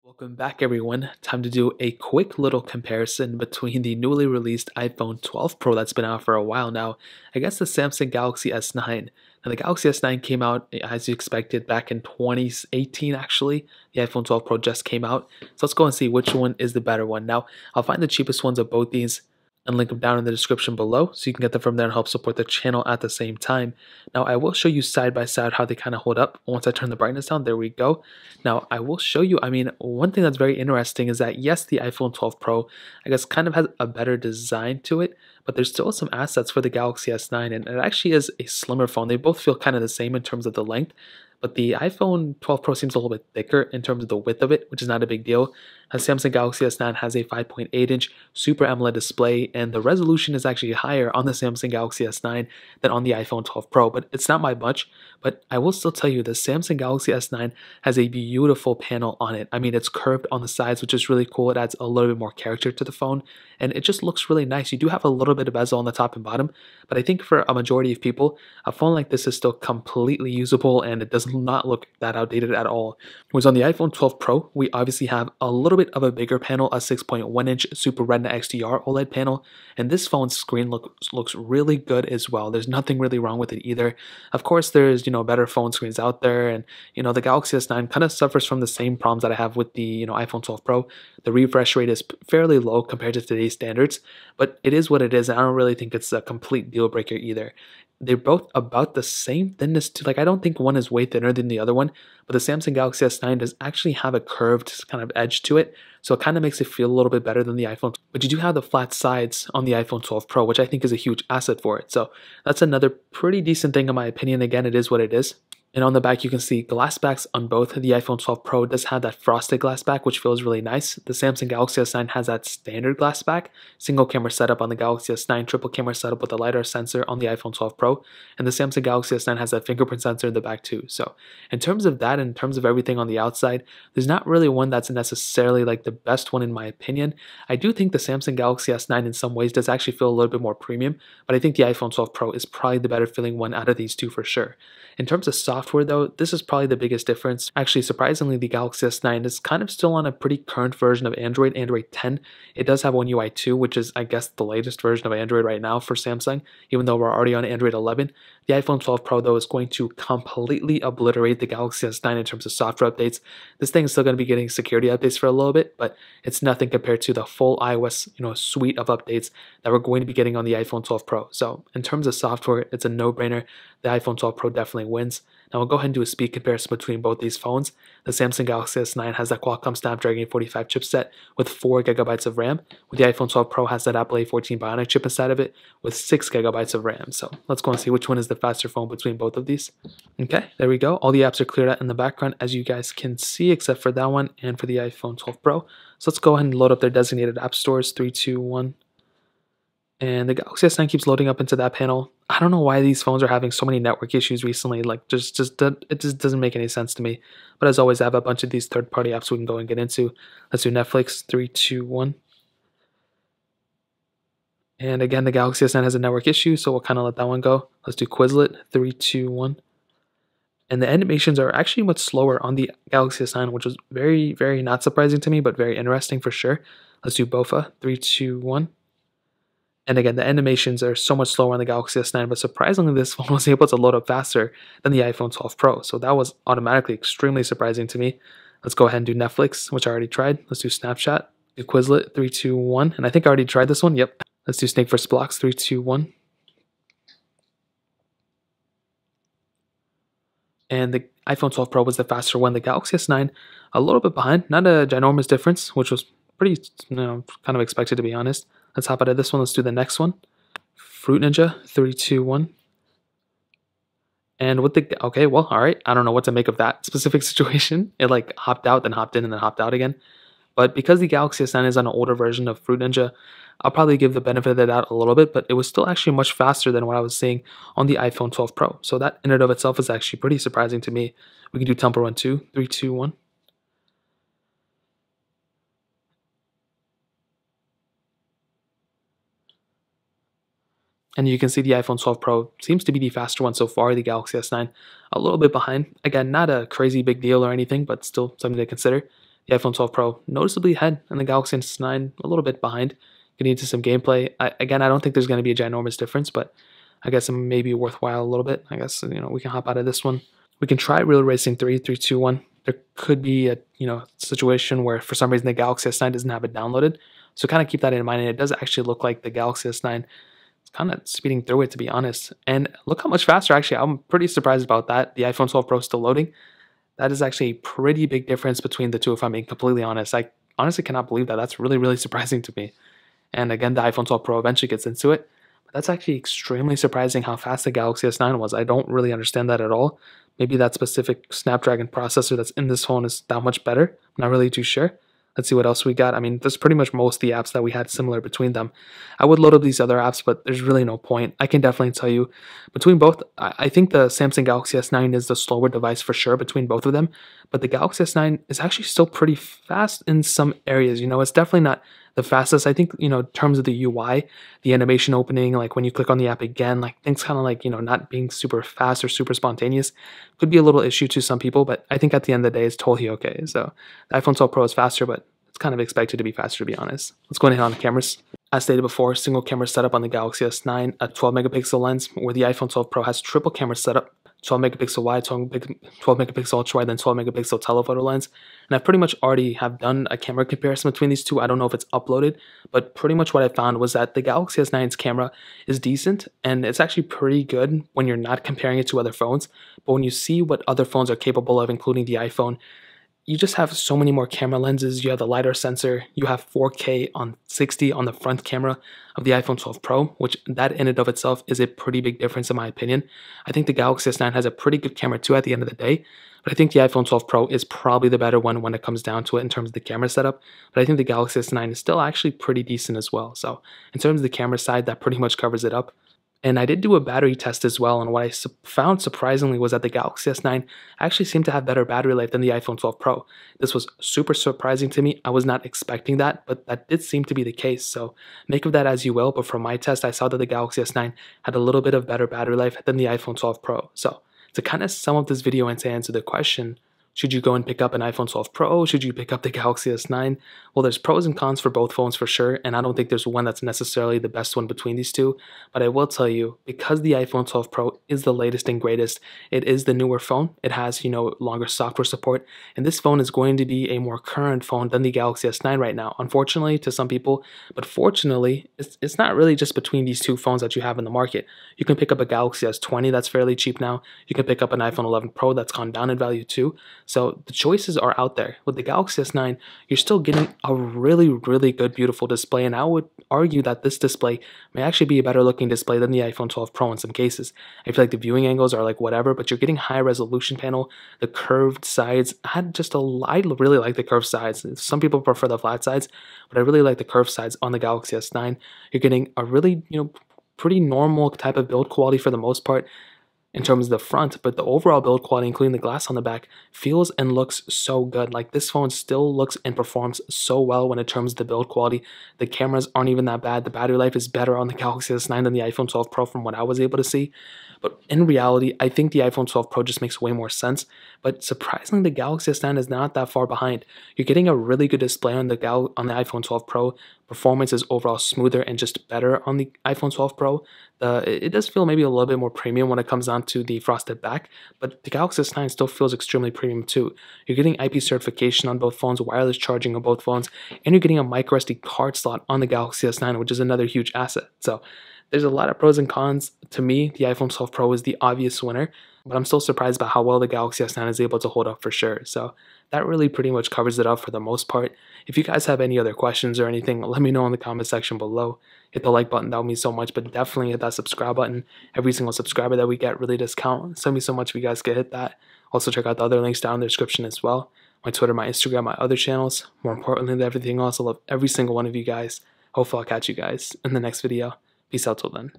Welcome back, everyone. Time to do a quick little comparison between the newly released iPhone 12 Pro that's been out for a while now against the Samsung Galaxy S9. Now, the Galaxy S9 came out as you expected back in 2018, actually. The iPhone 12 Pro just came out. So let's go and see which one is the better one. Now, I'll find the cheapest ones of both these and link them down in the description below so you can get them from there and help support the channel at the same time. Now, I will show you side by side how they kind of hold up. Once I turn the brightness down, there we go. Now, I will show you, one thing that's very interesting is that yes, the iPhone 12 Pro, I guess, kind of has a better design to it, but there's still some assets for the Galaxy S9, and it actually is a slimmer phone. They both feel kind of the same in terms of the length, but the iPhone 12 Pro seems a little bit thicker in terms of the width of it, which is not a big deal. The Samsung Galaxy S9 has a 5.8-inch Super AMOLED display, and the resolution is actually higher on the Samsung Galaxy S9 than on the iPhone 12 Pro, but it's not by much. But I will still tell you, the Samsung Galaxy S9 has a beautiful panel on it. I mean, it's curved on the sides, which is really cool. It adds a little bit more character to the phone, and it just looks really nice. You do have a little bit of bezel on the top and bottom, but I think for a majority of people, a phone like this is still completely usable, and it does not look that outdated at all. Whereas on the iPhone 12 Pro, we obviously have a little bit of a bigger panel, a 6.1-inch Super Retina XDR OLED panel, and this phone's screen looks really good as well. There's nothing really wrong with it either. Of course, there's better phone screens out there, and the Galaxy S9 kind of suffers from the same problems that I have with the iPhone 12 Pro. The refresh rate is fairly low compared to today's standards, but it is what it is, and I don't really think it's a complete deal breaker either. They're both about the same thinness too. Like, I don't think one is way thinner than the other one, but the Samsung Galaxy S9 does actually have a curved kind of edge to it, so it kind of makes it feel a little bit better than the iPhone. But you do have the flat sides on the iPhone 12 Pro, which I think is a huge asset for it. So that's another pretty decent thing in my opinion. Again, it is what it is. And on the back, you can see glass backs on both. The iPhone 12 Pro does have that frosted glass back, which feels really nice. The Samsung Galaxy S9 has that standard glass back. Single camera setup on the Galaxy S9, triple camera setup with a LiDAR sensor on the iPhone 12 Pro. And the Samsung Galaxy S9 has that fingerprint sensor in the back too. So in terms of that, in terms of everything on the outside, there's not really one that's necessarily like the best one in my opinion. I do think the Samsung Galaxy S9 in some ways does actually feel a little bit more premium, but I think the iPhone 12 Pro is probably the better feeling one out of these two for sure. In terms of software though, this is probably the biggest difference. Actually, surprisingly, the Galaxy S9 is kind of still on a pretty current version of Android, Android 10. It does have One UI 2, which is, I guess, the latest version of Android right now for Samsung, even though we're already on Android 11. The iPhone 12 Pro, though, is going to completely obliterate the Galaxy S9 in terms of software updates. This thing is still going to be getting security updates for a little bit, but it's nothing compared to the full iOS, suite of updates that we're going to be getting on the iPhone 12 Pro. So in terms of software, it's a no-brainer. The iPhone 12 Pro definitely wins. Now we'll go ahead and do a speed comparison between both these phones. The Samsung Galaxy S9 has that Qualcomm Snapdragon 45 chipset with 4 GB of RAM, where the iPhone 12 Pro has that Apple A14 Bionic chip inside of it with 6 GB of RAM. So let's go and see which one is the faster phone between both of these. Okay, there we go. All the apps are cleared out in the background, as you guys can see, except for that one and for the iPhone 12 Pro. So let's go ahead and load up their designated app stores. 3, 2, 1. And the Galaxy S9 keeps loading up into that panel. I don't know why these phones are having so many network issues recently. Like, it just doesn't make any sense to me. But as always, I have a bunch of these third-party apps we can go and get into. Let's do Netflix. 3, 2, 1. And again, the Galaxy S9 has a network issue, so we'll kind of let that one go. Let's do Quizlet. 3, 2, 1. And the animations are actually much slower on the Galaxy S9, which was very, very not surprising to me, but very interesting for sure. Let's do Bofa. 3, 2, 1. And again, the animations are so much slower on the Galaxy S9, but surprisingly, this phone was able to load up faster than the iPhone 12 Pro. So that was automatically extremely surprising to me. Let's go ahead and do Netflix, which I already tried. Let's do Snapchat, do Quizlet, 3, 2, 1. And I think I already tried this one. Yep. Let's do Snake vs. Blocks, 3, 2, 1. And the iPhone 12 Pro was the faster one. The Galaxy S9, a little bit behind. Not a ginormous difference, which was pretty, kind of expected, to be honest. Let's hop out of this one. Let's do the next one. Fruit Ninja, 3, 2, 1. And with the, okay, well, all right. I don't know what to make of that specific situation. It like hopped out, then hopped in, and then hopped out again. But because the Galaxy S9 is on an older version of Fruit Ninja, I'll probably give the benefit of the doubt a little bit, but it was still actually much faster than what I was seeing on the iPhone 12 Pro. So that in and of itself is actually pretty surprising to me. We can do Temple Run 2, 3, 2, 1. And you can see the iPhone 12 Pro seems to be the faster one so far, the Galaxy S9 a little bit behind. Again, not a crazy big deal or anything, but still something to consider. The iPhone 12 Pro noticeably ahead, and the Galaxy S9 a little bit behind. Getting into some gameplay. Again, I don't think there's going to be a ginormous difference, but I guess it may be worthwhile a little bit. I guess we can hop out of this one. We can try Real Racing 3, 3, 2, 1. There could be a situation where for some reason the Galaxy S9 doesn't have it downloaded. So kind of keep that in mind. And it does actually look like the Galaxy S9 is kind of speeding through it, to be honest. And look how much faster. Actually, I'm pretty surprised about that. The iPhone 12 Pro is still loading. That is actually a pretty big difference between the two, if I'm being completely honest. I honestly cannot believe that. That's really, really surprising to me. And again, the iPhone 12 Pro eventually gets into it. But that's actually extremely surprising how fast the Galaxy S9 was. I don't really understand that at all. Maybe that specific Snapdragon processor that's in this phone is that much better. I'm not really too sure. Let's see what else we got. I mean, there's pretty much most of the apps that we had similar between them. I would load up these other apps, but there's really no point. I can definitely tell you between both, I think the Samsung Galaxy S9 is the slower device for sure between both of them, but the Galaxy S9 is actually still pretty fast in some areas. It's definitely not the fastest. I think, in terms of the UI, the animation opening, like when you click on the app again, like things kind of like, not being super fast or super spontaneous could be a little issue to some people, but I think at the end of the day, it's totally okay. So the iPhone 12 Pro is faster, but it's kind of expected to be faster, to be honest. Let's go ahead on the cameras. As stated before, single camera setup on the Galaxy S9, a 12 megapixel lens, where the iPhone 12 Pro has triple camera setup, 12 megapixel wide, 12 megapixel ultra wide, then 12 megapixel telephoto lens. And I pretty much already have done a camera comparison between these two. I don't know if it's uploaded, but pretty much what I found was that the Galaxy S9's camera is decent, and it's actually pretty good when you're not comparing it to other phones. But when you see what other phones are capable of, including the iPhone, you just have so many more camera lenses. You have the LiDAR sensor. You have 4K on 60 on the front camera of the iPhone 12 Pro, which that in and of itself is a pretty big difference in my opinion. I think the Galaxy S9 has a pretty good camera too at the end of the day, but I think the iPhone 12 Pro is probably the better one when it comes down to it in terms of the camera setup. But I think the Galaxy S9 is still actually pretty decent as well. So in terms of the camera side, that pretty much covers it up. And I did do a battery test as well, and what I found surprisingly was that the Galaxy S9 actually seemed to have better battery life than the iPhone 12 Pro. This was super surprising to me. I was not expecting that, but that did seem to be the case. So make of that as you will, but from my test, I saw that the Galaxy S9 had a little bit of better battery life than the iPhone 12 Pro. So to kind of sum up this video and to answer the question, should you go and pick up an iPhone 12 Pro? Should you pick up the Galaxy S9? Well, there's pros and cons for both phones for sure, and I don't think there's one that's necessarily the best one between these two. But I will tell you, because the iPhone 12 Pro is the latest and greatest, it is the newer phone. It has, longer software support, and this phone is going to be a more current phone than the Galaxy S9 right now. Unfortunately, to some people, but fortunately, it's not really just between these two phones that you have in the market. You can pick up a Galaxy S20 that's fairly cheap now. You can pick up an iPhone 11 Pro that's gone down in value too. So the choices are out there. With the Galaxy S9, you're still getting a really, really good, beautiful display, and I would argue that this display may actually be a better looking display than the iPhone 12 Pro in some cases. I feel like the viewing angles are like whatever, but you're getting high resolution panel, the curved sides. I really like the curved sides. Some people prefer the flat sides, but I really like the curved sides on the Galaxy S9. You're getting a really, pretty normal type of build quality for the most part in terms of the front, but the overall build quality, including the glass on the back, feels and looks so good. Like this phone still looks and performs so well when it terms of the build quality. The cameras aren't even that bad. The battery life is better on the Galaxy S9 than the iPhone 12 Pro from what I was able to see. But in reality, I think the iPhone 12 Pro just makes way more sense. But surprisingly, the Galaxy S9 is not that far behind. You're getting a really good display on the iPhone 12 Pro. Performance is overall smoother and just better on the iPhone 12 Pro. It does feel maybe a little bit more premium when it comes down to the frosted back, but the Galaxy S9 still feels extremely premium too. You're getting IP certification on both phones, wireless charging on both phones, and you're getting a microSD card slot on the Galaxy S9, which is another huge asset. So there's a lot of pros and cons. To me, the iPhone 12 Pro is the obvious winner, but I'm still surprised by how well the Galaxy S9 is able to hold up for sure. So that really pretty much covers it up for the most part. If you guys have any other questions or anything, let me know in the comment section below. Hit the like button, that would mean so much, but definitely hit that subscribe button. Every single subscriber that we get really does count. Send me so much if you guys could hit that. Also check out the other links down in the description as well. My Twitter, my Instagram, my other channels. More importantly than everything else, I love every single one of you guys. Hopefully I'll catch you guys in the next video. Peace out till then.